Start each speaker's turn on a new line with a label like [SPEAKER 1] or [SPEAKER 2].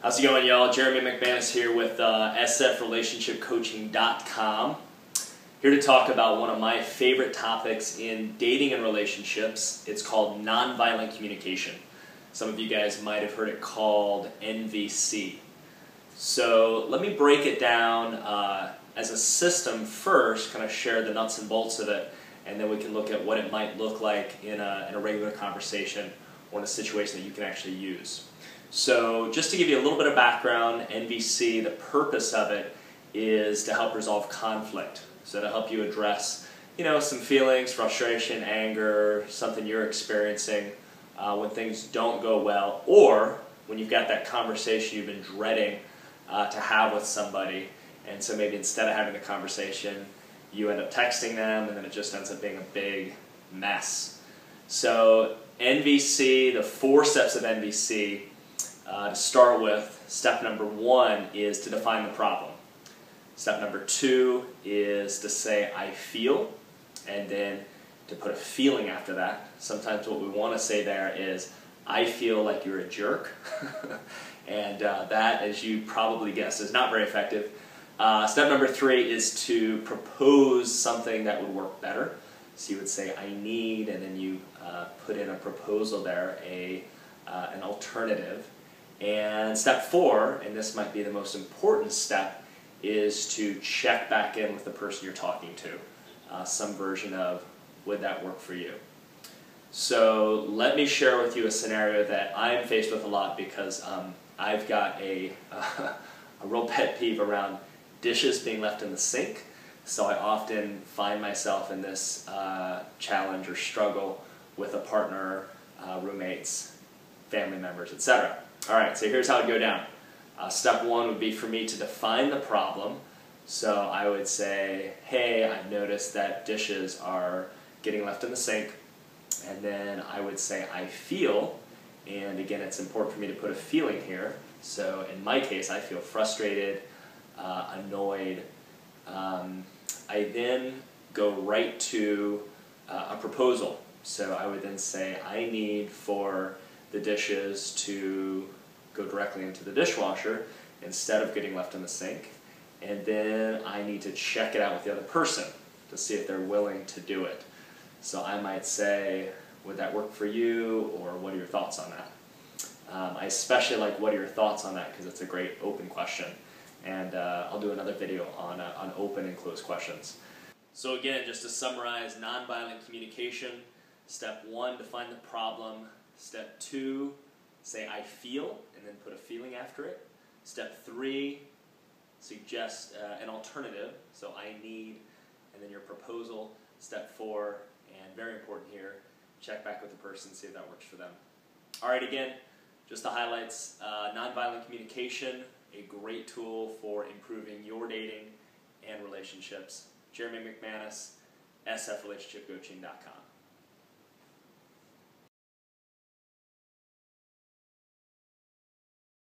[SPEAKER 1] How's it going, y'all? Jeremy McManus here with sfrelationshipcoaching.com. Here to talk about one of my favorite topics in dating and relationships. It's called nonviolent communication. Some of you guys might have heard it called NVC. So let me break it down as a system first, kind of share the nuts and bolts of it, and then we can look at what it might look like in a regular conversation or in a situation that you can actually use. So just to give you a little bit of background, NVC, the purpose of it is to help resolve conflict. So to help you address, some feelings, frustration, anger, something you're experiencing when things don't go well, or when you've got that conversation you've been dreading to have with somebody, and so maybe instead of having the conversation, you end up texting them, and then it just ends up being a big mess. So NVC, the 4 steps of NVC, to start with, step number 1 is to define the problem. Step number 2 is to say, I feel, and then to put a feeling after that. Sometimes what we want to say there is, I feel like you're a jerk. And that, as you probably guessed, is not very effective. Step number 3 is to propose something that would work better. So you would say, I need, and then you put in a proposal there, an alternative. And step 4, and this might be the most important step, is to check back in with the person you're talking to. Some version of, would that work for you? So let me share with you a scenario that I'm faced with a lot because I've got a real pet peeve around dishes being left in the sink. So I often find myself in this challenge or struggle with a partner, roommates, family members, etc. Alright, so here's how it would go down. Step 1 would be for me to define the problem. So I would say, hey, I've noticed that dishes are getting left in the sink. And then I would say, I feel, and again, it's important for me to put a feeling here. So in my case, I feel frustrated, annoyed. I then go right to a proposal. So I would then say, I need for the dishes to go directly into the dishwasher instead of getting left in the sink. And then I need to check it out with the other person to see if they're willing to do it. So I might say, would that work for you, or what are your thoughts on that? I especially like what are your thoughts on that because it's a great open question. And I'll do another video on open and closed questions. So again, just to summarize, nonviolent communication. Step 1, define the problem. Step 2, say I feel, and then put a feeling after it. Step 3, suggest an alternative, so I need, and then your proposal. Step 4, and very important here, check back with the person, see if that works for them. Alright, again, just the highlights. Nonviolent communication, a great tool for improving your dating and relationships. Jeremy McManus, sfrelationshipcoaching.com.